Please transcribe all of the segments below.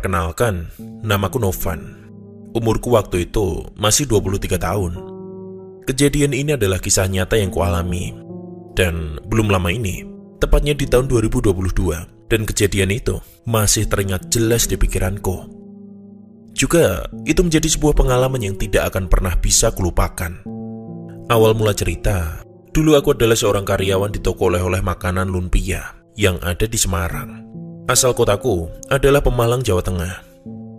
Perkenalkan, namaku Novan. Umurku waktu itu masih 23 tahun. Kejadian ini adalah kisah nyata yang kualami. Dan belum lama ini, tepatnya di tahun 2022, dan kejadian itu masih teringat jelas di pikiranku. Juga, itu menjadi sebuah pengalaman yang tidak akan pernah bisa kulupakan. Awal mula cerita, dulu aku adalah seorang karyawan di toko oleh-oleh makanan lumpia yang ada di Semarang. Asal kotaku adalah Pemalang, Jawa Tengah.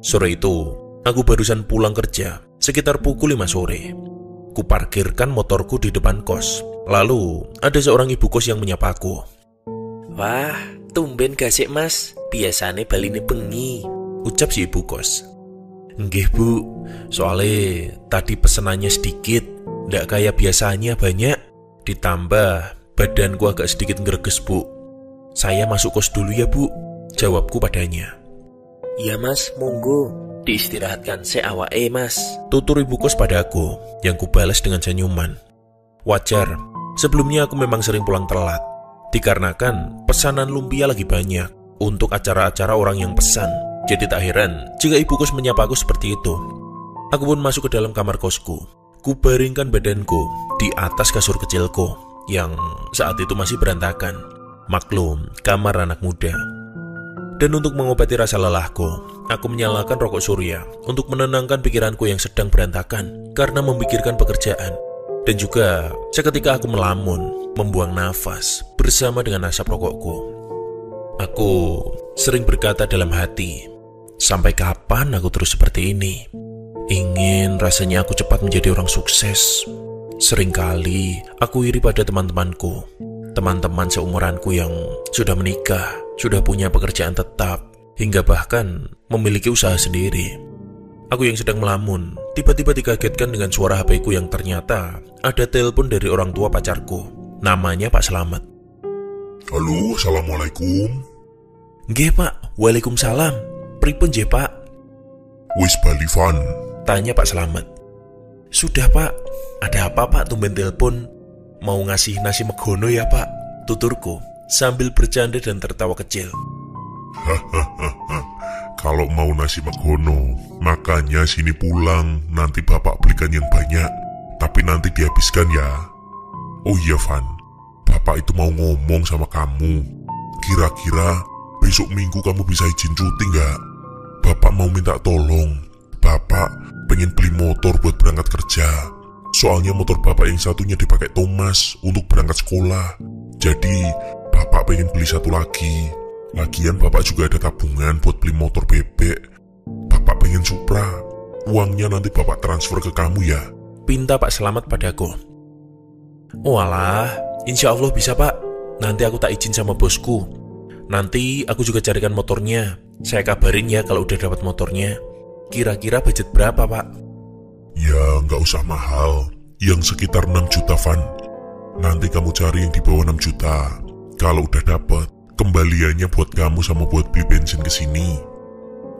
Sore itu, aku barusan pulang kerja sekitar pukul 5 sore. Kuparkirkan motorku di depan kos. Lalu, ada seorang ibu kos yang menyapaku. "Wah, tumben gasik mas, biasane baline bengi," ucap si ibu kos. "Nggih bu, soalnya tadi pesenannya sedikit, ndak kayak biasanya banyak. Ditambah badanku agak sedikit ngereges bu. Saya masuk kos dulu ya bu," jawabku padanya. "Iya mas, monggo, diistirahatkan awake mas," tutur ibu kos padaku, yang kubalas dengan senyuman. Wajar, sebelumnya aku memang sering pulang telat, dikarenakan pesanan lumpia lagi banyak untuk acara-acara orang yang pesan. Jadi tak heran jika ibu kos menyapaku seperti itu. Aku pun masuk ke dalam kamar kosku. Kubaringkan badanku di atas kasur kecilku yang saat itu masih berantakan. Maklum, kamar anak muda. Dan untuk mengobati rasa lelahku, aku menyalakan rokok surya untuk menenangkan pikiranku yang sedang berantakan karena memikirkan pekerjaan. Dan juga seketika aku melamun, membuang nafas bersama dengan asap rokokku. Aku sering berkata dalam hati, sampai kapan aku terus seperti ini? Ingin rasanya aku cepat menjadi orang sukses. Seringkali aku iri pada teman-temanku, teman-teman seumuranku yang sudah menikah, sudah punya pekerjaan tetap, hingga bahkan memiliki usaha sendiri. Aku yang sedang melamun, tiba-tiba dikagetkan dengan suara HP-ku yang ternyata ada telepon dari orang tua pacarku. Namanya Pak Slamet. "Halo, assalamualaikum." "Nggih pak, waalaikumsalam. Pripun je pak?" "Wis bali Van?" tanya Pak Slamet. "Sudah pak, ada apa pak tumben telepon? Mau ngasih nasi megono ya pak?" tuturku sambil bercanda dan tertawa kecil. "Kalau mau nasi megono, makanya sini pulang, nanti bapak belikan yang banyak, tapi nanti dihabiskan ya. Oh iya Van, bapak itu mau ngomong sama kamu. Kira-kira besok minggu kamu bisa izin cuti nggak? Bapak mau minta tolong. Bapak pengen beli motor buat berangkat kerja. Soalnya motor bapak yang satunya dipakai Thomas untuk berangkat sekolah. Jadi bapak pengen beli satu lagi. Lagian bapak juga ada tabungan buat beli motor bebek. Bapak pengen Supra. Uangnya nanti bapak transfer ke kamu ya," pinta Pak Slamet padaku. "Walah, insya Allah bisa pak. Nanti aku tak izin sama bosku. Nanti aku juga carikan motornya. Saya kabarin ya kalau udah dapat motornya. Kira-kira budget berapa pak?" "Ya nggak usah mahal, yang sekitar 6 juta Van. Nanti kamu cari yang di bawah 6 juta. Kalau udah dapet, kembaliannya buat kamu sama buat beli bensin ke sini."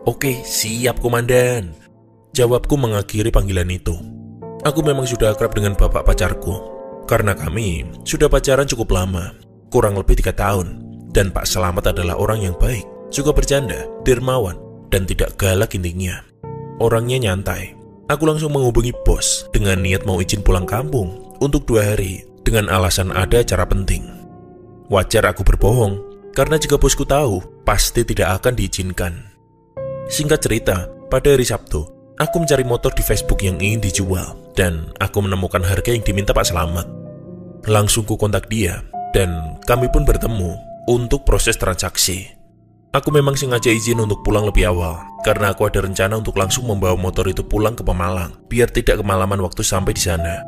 "Oke, siap komandan," jawabku mengakhiri panggilan itu. Aku memang sudah akrab dengan bapak pacarku, karena kami sudah pacaran cukup lama, kurang lebih 3 tahun. Dan Pak Slamet adalah orang yang baik, suka bercanda, dermawan, dan tidak galak intinya. Orangnya nyantai. Aku langsung menghubungi bos dengan niat mau izin pulang kampung untuk 2 hari dengan alasan ada acara penting. Wajar aku berbohong, karena jika bosku tahu, pasti tidak akan diizinkan. Singkat cerita, pada hari Sabtu, aku mencari motor di Facebook yang ingin dijual, dan aku menemukan harga yang diminta Pak Slamet. Langsung ku kontak dia, dan kami pun bertemu untuk proses transaksi. Aku memang sengaja izin untuk pulang lebih awal, karena aku ada rencana untuk langsung membawa motor itu pulang ke Pemalang, biar tidak kemalaman waktu sampai di sana.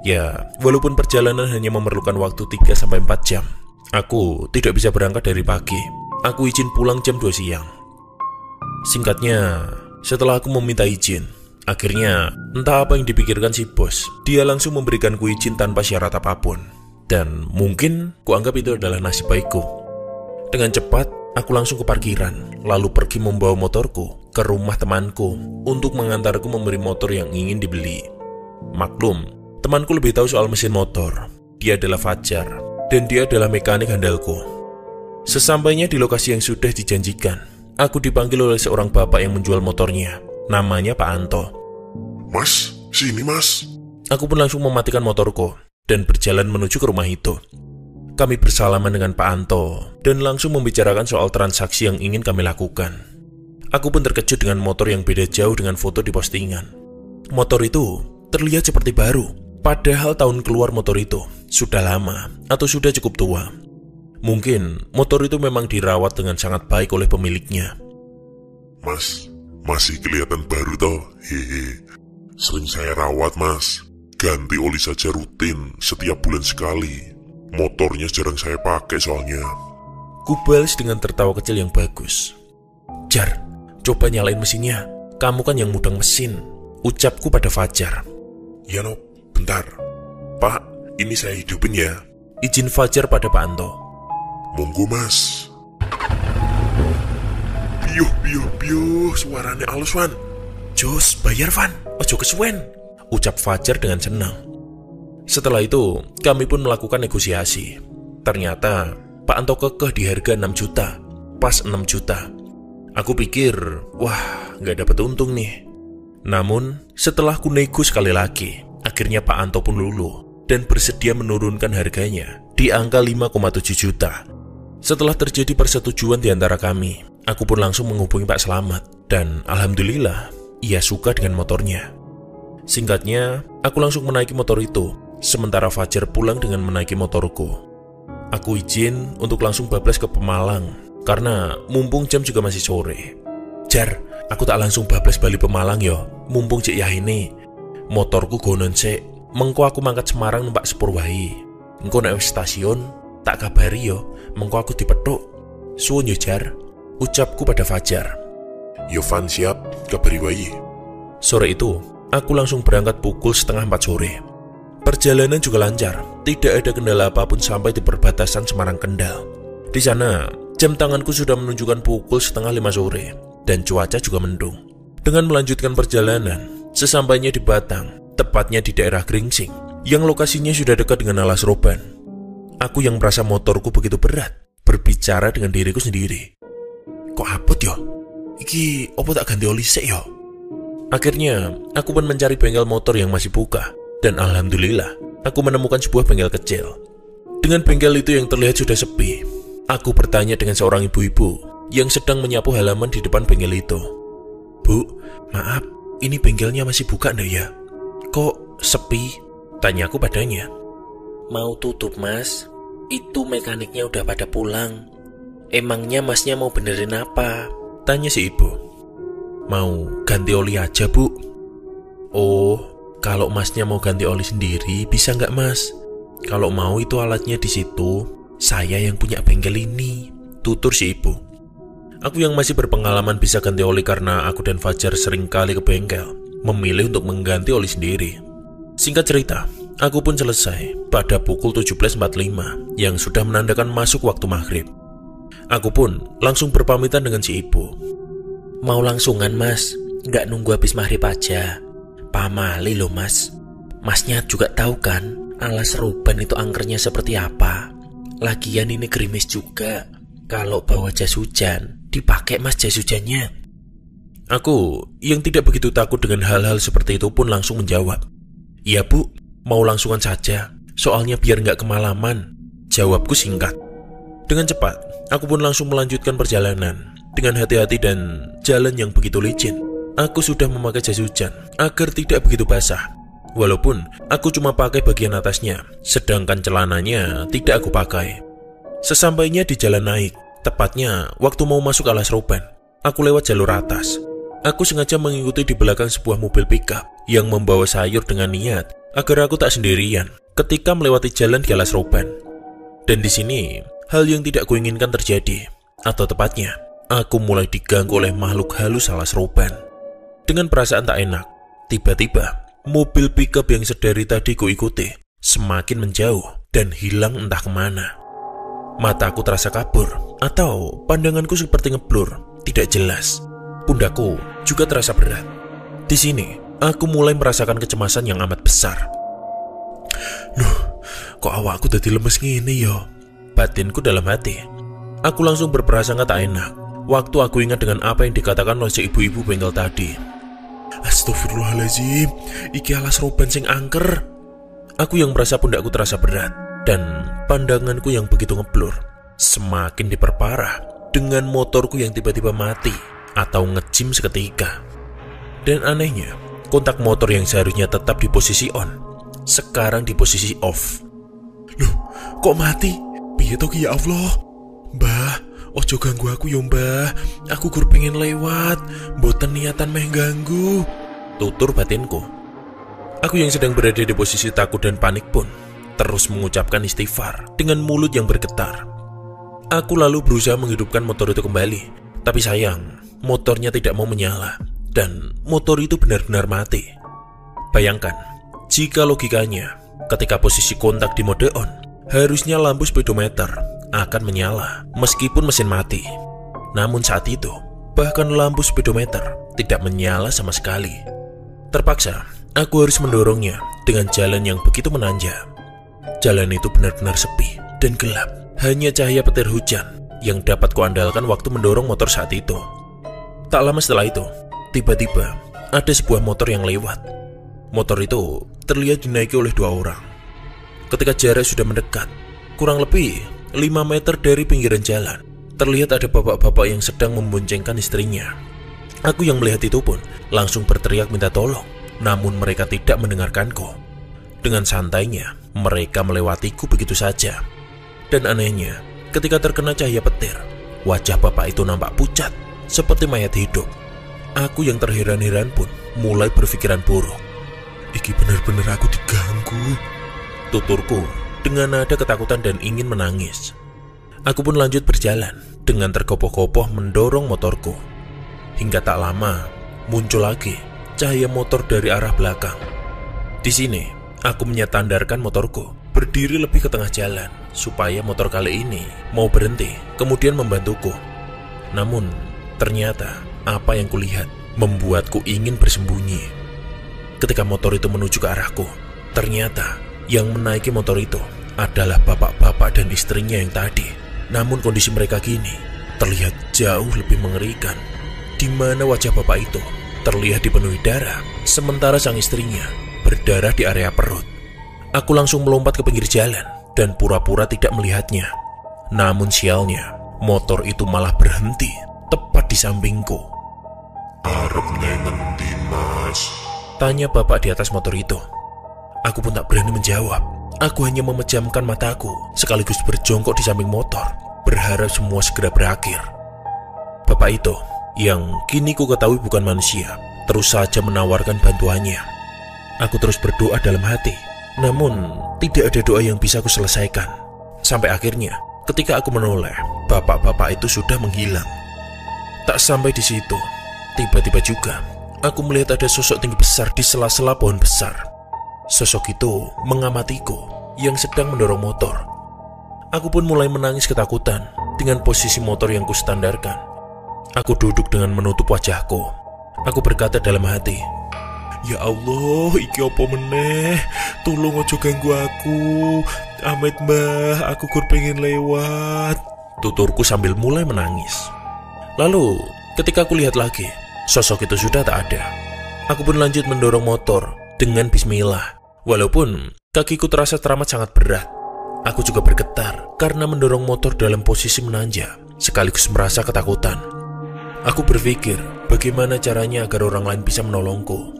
Ya, walaupun perjalanan hanya memerlukan waktu 3-4 jam, aku tidak bisa berangkat dari pagi. Aku izin pulang jam 2 siang. Singkatnya, setelah aku meminta izin, akhirnya entah apa yang dipikirkan si bos, dia langsung memberikanku izin tanpa syarat apapun. Dan mungkin kuanggap itu adalah nasib baikku. Dengan cepat, aku langsung ke parkiran, lalu pergi membawa motorku ke rumah temanku untuk mengantarku memberi motor yang ingin dibeli. Maklum, temanku lebih tahu soal mesin motor. Dia adalah Fajar, dan dia adalah mekanik handalku. Sesampainya di lokasi yang sudah dijanjikan, aku dipanggil oleh seorang bapak yang menjual motornya. Namanya Pak Anto. Mas, sini mas. Aku pun langsung mematikan motorku dan berjalan menuju ke rumah itu. Kami bersalaman dengan Pak Anto dan langsung membicarakan soal transaksi yang ingin kami lakukan. Aku pun terkejut dengan motor yang beda jauh dengan foto di postingan. Motor itu terlihat seperti baru, padahal tahun keluar motor itu sudah lama atau sudah cukup tua. Mungkin motor itu memang dirawat dengan sangat baik oleh pemiliknya. Mas, masih kelihatan baru toh, hehe. Sering saya rawat mas, ganti oli saja rutin setiap bulan sekali. Motornya jarang saya pakai soalnya. Kubalas dengan tertawa kecil yang bagus. Jar, coba nyalain mesinnya, kamu kan yang mudang mesin, ucapku pada Fajar. Ya no, bentar. Pak, ini saya hidupin ya. Izin Fajar pada Pak Anto. Monggo mas. Piuh, suaranya halus Van. Jos, bayar Van, ojo kesuwen, ucap Fajar dengan senang. Setelah itu, kami pun melakukan negosiasi. Ternyata, Pak Anto kekeh di harga 6 juta, pas 6 juta. Aku pikir, wah, nggak dapat untung nih. Namun, setelah ku nego sekali lagi, akhirnya Pak Anto pun luluh dan bersedia menurunkan harganya di angka 5,7 juta. Setelah terjadi persetujuan di antara kami, aku pun langsung menghubungi Pak Slamet dan alhamdulillah ia suka dengan motornya. Singkatnya, aku langsung menaiki motor itu, sementara Fajar pulang dengan menaiki motorku. Aku izin untuk langsung bablas ke Pemalang, karena mumpung jam juga masih sore. Jar, aku tak langsung bablas balik Pemalang yo, mumpung cek ya ini. Motorku gonon sek, mengko aku mangkat Semarang numpak sepur wae. Engko nek wis stasiun, tak kabari yo, mengko aku dipethuk. Suwun yo Jar, ucapku pada Fajar. Yo Van, siap, kabari wae. Sore itu, aku langsung berangkat pukul 3:30 sore. Perjalanan juga lancar, tidak ada kendala apapun sampai di perbatasan Semarang-Kendal. Di sana, jam tanganku sudah menunjukkan pukul 4:30 sore, dan cuaca juga mendung. Dengan melanjutkan perjalanan, sesampainya di Batang, tepatnya di daerah Gringsing, yang lokasinya sudah dekat dengan alas roban. Aku yang merasa motorku begitu berat, berbicara dengan diriku sendiri. Kok abot yo? Iki opo tak ganti oli sik yo? Akhirnya, aku pun mencari bengkel motor yang masih buka. Dan alhamdulillah, aku menemukan sebuah bengkel kecil. Dengan bengkel itu yang terlihat sudah sepi, aku bertanya dengan seorang ibu-ibu yang sedang menyapu halaman di depan bengkel itu. Bu, maaf, ini bengkelnya masih buka ndak ya? Kok sepi? Tanyaku padanya. Mau tutup mas, itu mekaniknya udah pada pulang. Emangnya masnya mau benerin apa? Tanya si ibu. Mau ganti oli aja bu. Oh, kalau masnya mau ganti oli sendiri, bisa nggak mas? Kalau mau itu alatnya di situ, saya yang punya bengkel ini, tutur si ibu. Aku yang masih berpengalaman bisa ganti oli karena aku dan Fajar sering kali ke bengkel, memilih untuk mengganti oli sendiri. Singkat cerita, aku pun selesai pada pukul 17.45 yang sudah menandakan masuk waktu maghrib. Aku pun langsung berpamitan dengan si ibu. Mau langsungan mas, nggak nunggu habis maghrib aja. Pamali loh mas. Masnya juga tahu kan alas roban itu angkernya seperti apa. Lagian ini gerimis juga. Kalau bawa jas hujan, dipakai mas jas hujannya. Aku yang tidak begitu takut dengan hal-hal seperti itu pun langsung menjawab. Iya bu, mau langsungan saja, soalnya biar nggak kemalaman. Jawabku singkat. Dengan cepat, aku pun langsung melanjutkan perjalanan. Dengan hati-hati dan jalan yang begitu licin, aku sudah memakai jas hujan agar tidak begitu basah. Walaupun aku cuma pakai bagian atasnya, sedangkan celananya tidak aku pakai. Sesampainya di jalan naik, tepatnya waktu mau masuk alas roban, aku lewat jalur atas. Aku sengaja mengikuti di belakang sebuah mobil pickup yang membawa sayur dengan niat agar aku tak sendirian ketika melewati jalan di alas roban. Dan di sini, hal yang tidak kuinginkan terjadi, atau tepatnya, aku mulai diganggu oleh makhluk halus alas roban. Dengan perasaan tak enak, tiba-tiba mobil pickup yang sedari tadi kuikuti semakin menjauh dan hilang entah kemana. Mataku terasa kabur, atau pandanganku seperti ngeblur, tidak jelas. Pundakku juga terasa berat. Di sini, aku mulai merasakan kecemasan yang amat besar. Loh, kok awakku jadi lemes gini yo? Batinku dalam hati. Aku langsung berprasangka tak enak. waktu aku ingat dengan apa yang dikatakan oleh si ibu-ibu bengkel tadi. Astagfirullahaladzim, iki alas roban sing angker. Aku yang merasa pundakku terasa berat, dan pandanganku yang begitu ngeblur semakin diperparah dengan motorku yang tiba-tiba mati atau ngejim seketika. Dan anehnya, kontak motor yang seharusnya tetap di posisi on, sekarang di posisi off. Loh, kok mati? Piye to ki ya Allah? Mbah, ojo ganggu aku yo mbah. Aku gur pengen lewat, mboten niatan meh ganggu. Tutur batinku. Aku yang sedang berada di posisi takut dan panik pun terus mengucapkan istighfar dengan mulut yang bergetar. Aku lalu berusaha menghidupkan motor itu kembali, tapi sayang, motornya tidak mau menyala, dan motor itu benar-benar mati. Bayangkan, jika logikanya, ketika posisi kontak di mode on, harusnya lampu speedometer akan menyala meskipun mesin mati. Namun saat itu, bahkan lampu speedometer tidak menyala sama sekali. Terpaksa, aku harus mendorongnya dengan jalan yang begitu menanjak. Jalan itu benar-benar sepi dan gelap. Hanya cahaya petir hujan yang dapat kuandalkan waktu mendorong motor saat itu. Tak lama setelah itu, tiba-tiba ada sebuah motor yang lewat. Motor itu terlihat dinaiki oleh 2 orang. Ketika jarak sudah mendekat, kurang lebih 5 meter dari pinggiran jalan, terlihat ada bapak-bapak yang sedang memboncengkan istrinya. Aku yang melihat itu pun langsung berteriak minta tolong, namun mereka tidak mendengarkanku. Dengan santainya, mereka melewatiku begitu saja. Dan anehnya, ketika terkena cahaya petir, wajah bapak itu nampak pucat, seperti mayat hidup. Aku yang terheran-heran pun mulai berpikiran buruk. Iki benar-benar aku diganggu, tuturku dengan nada ketakutan dan ingin menangis. Aku pun lanjut berjalan dengan tergopoh-gopoh mendorong motorku. Hingga tak lama, muncul lagi cahaya motor dari arah belakang. Di sini, aku menyatandarkan motorku berdiri lebih ke tengah jalan, supaya motor kali ini mau berhenti, kemudian membantuku. Namun, ternyata apa yang kulihat membuatku ingin bersembunyi. Ketika motor itu menuju ke arahku, ternyata yang menaiki motor itu adalah bapak-bapak dan istrinya yang tadi. Namun kondisi mereka kini terlihat jauh lebih mengerikan, di mana wajah bapak itu terlihat dipenuhi darah, sementara sang istrinya berdarah di area perut. Aku langsung melompat ke pinggir jalan dan pura-pura tidak melihatnya. Namun sialnya, motor itu malah berhenti tepat di sampingku. Arep ngendi, Mas? Tanya bapak di atas motor itu. Aku pun tak berani menjawab. Aku hanya memejamkan mataku sekaligus berjongkok di samping motor, berharap semua segera berakhir. Bapak itu, yang kini ku ketahui bukan manusia, terus saja menawarkan bantuannya. Aku terus berdoa dalam hati, namun tidak ada doa yang bisa aku selesaikan. Sampai akhirnya, ketika aku menoleh, bapak-bapak itu sudah menghilang. Tak sampai di situ, tiba-tiba juga aku melihat ada sosok tinggi besar di sela-sela pohon besar. Sosok itu mengamatiku yang sedang mendorong motor. Aku pun mulai menangis ketakutan dengan posisi motor yang kustandarkan. Aku duduk dengan menutup wajahku. Aku berkata dalam hati, "Ya Allah, iki opo meneh? Tolong ojo ganggu aku. Amit mbah, aku kur pengen lewat." Tuturku sambil mulai menangis. Lalu, ketika aku lihat lagi, sosok itu sudah tak ada. Aku pun lanjut mendorong motor dengan bismillah. Walaupun kakiku terasa teramat sangat berat, aku juga bergetar karena mendorong motor dalam posisi menanjak, sekaligus merasa ketakutan. Aku berpikir bagaimana caranya agar orang lain bisa menolongku.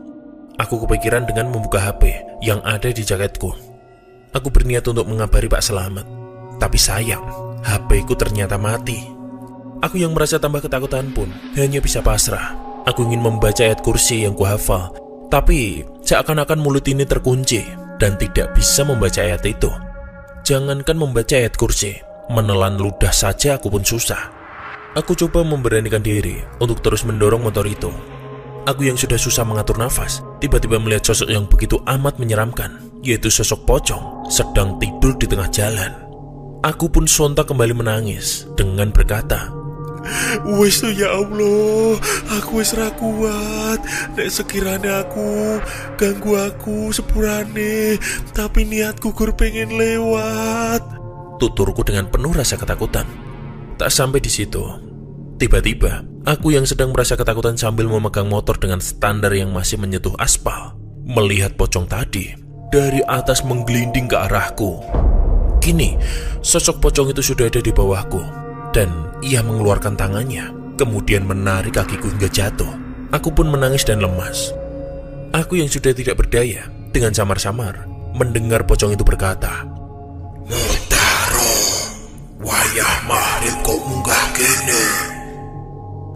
Aku kepikiran dengan membuka HP yang ada di jaketku. Aku berniat untuk mengabari Pak Selamat, tapi sayang, HP ku ternyata mati. Aku yang merasa tambah ketakutan pun hanya bisa pasrah. Aku ingin membaca ayat kursi yang kuhafal, tapi seakan-akan mulut ini terkunci dan tidak bisa membaca ayat itu. Jangankan membaca ayat kursi, menelan ludah saja aku pun susah. Aku coba memberanikan diri untuk terus mendorong motor itu. Aku yang sudah susah mengatur nafas, tiba-tiba melihat sosok yang begitu amat menyeramkan, yaitu sosok pocong sedang tidur di tengah jalan. Aku pun sontak kembali menangis dengan berkata, "Wes ya Allah, aku wes ra kuat. Nek sekiranya aku ganggu aku sepurane, tapi niatku gur pengen lewat." Tuturku dengan penuh rasa ketakutan. Tak sampai di situ, Tiba-tiba, aku yang sedang merasa ketakutan sambil memegang motor dengan standar yang masih menyentuh aspal, melihat pocong tadi dari atas menggelinding ke arahku. Kini, sosok pocong itu sudah ada di bawahku, dan ia mengeluarkan tangannya, kemudian menarik kakiku hingga jatuh. Aku pun menangis dan lemas. Aku yang sudah tidak berdaya, dengan samar-samar mendengar pocong itu berkata, "Mutaro, wayah mahrib kok munggah kene."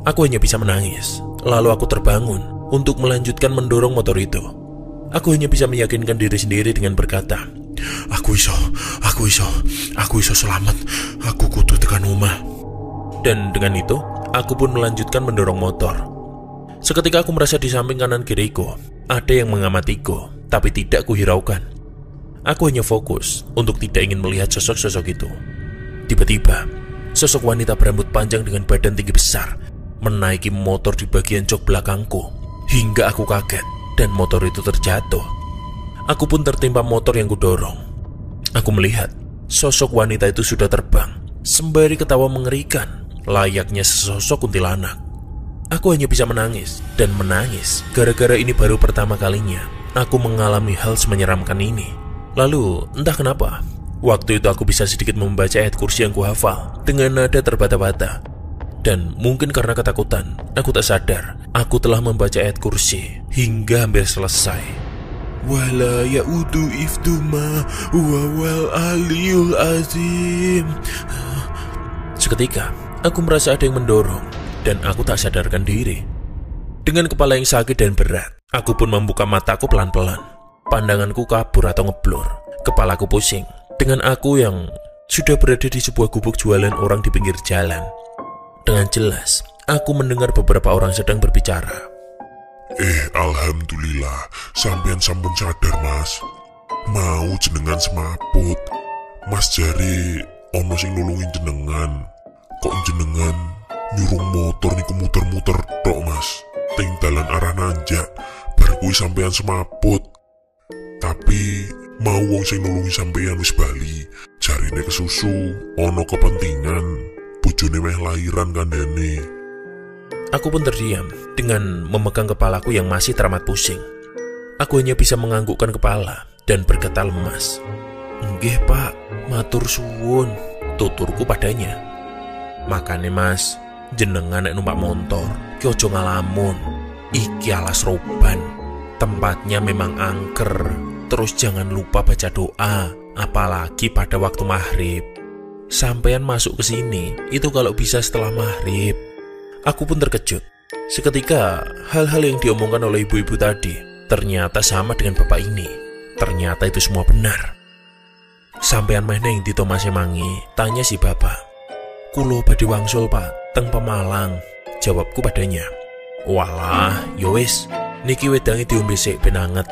Aku hanya bisa menangis. Lalu aku terbangun untuk melanjutkan mendorong motor itu. Aku hanya bisa meyakinkan diri sendiri dengan berkata, Aku iso selamat. Aku kudu tekan omah." Dan dengan itu, aku pun melanjutkan mendorong motor. Seketika aku merasa di samping kanan kiriku ada yang mengamatiku, tapi tidak kuhiraukan. Aku hanya fokus untuk tidak ingin melihat sosok-sosok itu. Tiba-tiba, sosok wanita berambut panjang dengan badan tinggi besar menaiki motor di bagian jok belakangku, hingga aku kaget dan motor itu terjatuh. Aku pun tertimpa motor yang kudorong. Aku melihat sosok wanita itu sudah terbang, sembari ketawa mengerikan, layaknya sesosok kuntilanak. Aku hanya bisa menangis dan menangis, gara-gara ini baru pertama kalinya aku mengalami hal semenyeramkan ini. Lalu, entah kenapa, waktu itu aku bisa sedikit membaca ayat kursi yang kuhafal dengan nada terbata-bata. Dan mungkin karena ketakutan, aku tak sadar aku telah membaca ayat kursi hingga hampir selesai. Wala ya'udu ifduma wawal aliyul azim. Seketika, aku merasa ada yang mendorong dan aku tak sadarkan diri. Dengan kepala yang sakit dan berat, aku pun membuka mataku pelan-pelan. Pandanganku kabur atau ngeblur, kepalaku pusing. Dengan aku yang sudah berada di sebuah gubuk jualan orang di pinggir jalan. Dengan jelas, aku mendengar beberapa orang sedang berbicara. Alhamdulillah, sampean sampun sadar, Mas. Mau jenengan semaput. Mas jari ono sing nulungin jenengan. Kok jenengan nyurung motor niku muter-muter tok, Mas. Ting dalan arah nanjak, bar kuwi sampean semaput. Tapi mau wong sing nulungi sampean wis bali. Jarine kesusu, ono kepentingan. Bojone meh lahiran kandhane. Aku pun terdiam dengan memegang kepalaku yang masih teramat pusing. Aku hanya bisa menganggukkan kepala dan berkata lemas. "Nggih, Pak, matur suwun," tuturku padanya. "Makane, Mas, jenengan nek numpak motor ki ojo ngalamun. Iki alas roban. Tempatnya memang angker. Terus jangan lupa baca doa, apalagi pada waktu maghrib. Sampean masuk ke sini itu kalau bisa setelah maghrib." Aku pun terkejut. Seketika hal-hal yang diomongkan oleh ibu-ibu tadi ternyata sama dengan bapak ini. Ternyata itu semua benar. "Sampean meh neng di Tomase Mangi?" tanya si bapak. "Kulo badhe wangsul, Pak, teng Pemalang," jawabku padanya. "Walah, yowis, niki wedange diombe sik ben anget.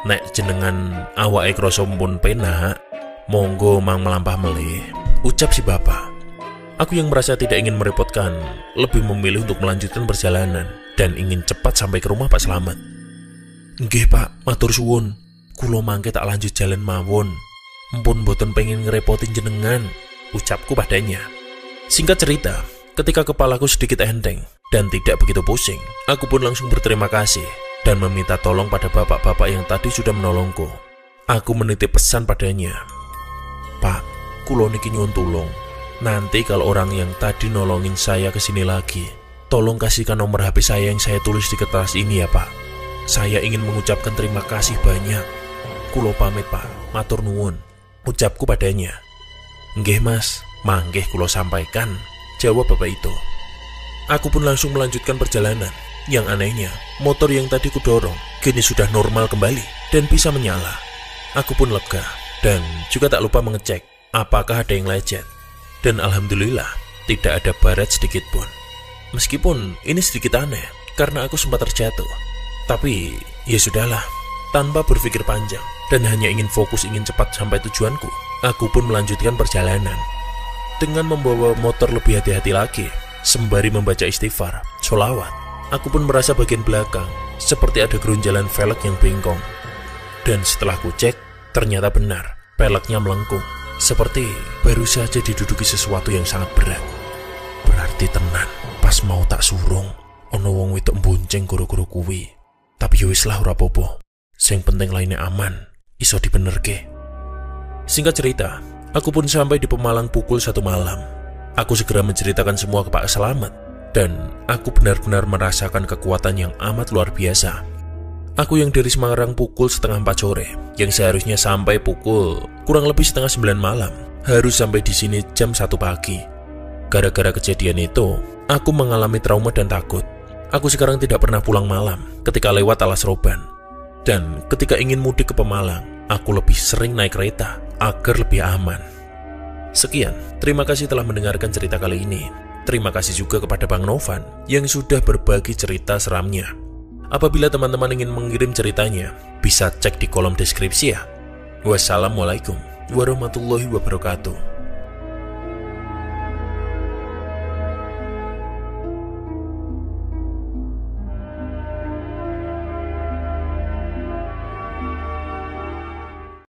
Nek jenengan awake krasa pun penak, monggo mang melampah melih," ucap si bapak. Aku yang merasa tidak ingin merepotkan, lebih memilih untuk melanjutkan perjalanan dan ingin cepat sampai ke rumah Pak Slamet. "Nggih, Pak, matur suwun. Kulo mangke tak lanjut jalan mawon. Mpun boten pengen ngerepotin jenengan," ucapku padanya. Singkat cerita, ketika kepalaku sedikit enteng dan tidak begitu pusing, aku pun langsung berterima kasih dan meminta tolong pada bapak-bapak yang tadi sudah menolongku. Aku menitip pesan padanya. "Pak, kulo niki nyuwun tulung. Nanti kalau orang yang tadi nolongin saya kesini lagi, tolong kasihkan nomor HP saya yang saya tulis di kertas ini ya, Pak. Saya ingin mengucapkan terima kasih banyak. Kulo pamit, Pak. Matur nuwun," ucapku padanya. "Nggih, Mas, manggih kulo sampaikan," jawab bapak itu. Aku pun langsung melanjutkan perjalanan. Yang anehnya, motor yang tadi kudorong kini sudah normal kembali dan bisa menyala. Aku pun lega dan juga tak lupa mengecek apakah ada yang lecet. Dan alhamdulillah, tidak ada baret sedikit pun. Meskipun ini sedikit aneh, karena aku sempat terjatuh. Tapi, ya sudahlah. Tanpa berpikir panjang, dan hanya ingin fokus ingin cepat sampai tujuanku, aku pun melanjutkan perjalanan. Dengan membawa motor lebih hati-hati lagi, sembari membaca istighfar, sholawat, aku pun merasa bagian belakang, seperti ada gerunjalan velg yang bengkong. Dan setelah ku cek, ternyata benar, velgnya melengkung. Seperti baru saja diduduki sesuatu yang sangat berat. berarti tenan. Pas mau tak surung, ono wong wedok bonceng goro-goro kuwi. Tapi yo wis lah ora apa-apa. Sing penting lainnya aman, iso dibenerke. Singkat cerita, aku pun sampai di Pemalang pukul 1 malam. Aku segera menceritakan semua ke Pak Selamat, dan aku benar-benar merasakan kekuatan yang amat luar biasa. Aku yang dari Semarang pukul 3:30 sore, yang seharusnya sampai pukul kurang lebih 8:30 malam, harus sampai di sini jam 1 pagi. Gara-gara kejadian itu, aku mengalami trauma dan takut. Aku sekarang tidak pernah pulang malam ketika lewat Alas Roban. Dan ketika ingin mudik ke Pemalang, aku lebih sering naik kereta agar lebih aman. Sekian, terima kasih telah mendengarkan cerita kali ini. Terima kasih juga kepada Bang Novan yang sudah berbagi cerita seramnya. Apabila teman-teman ingin mengirim ceritanya, bisa cek di kolom deskripsi ya. Wassalamualaikum warahmatullahi wabarakatuh.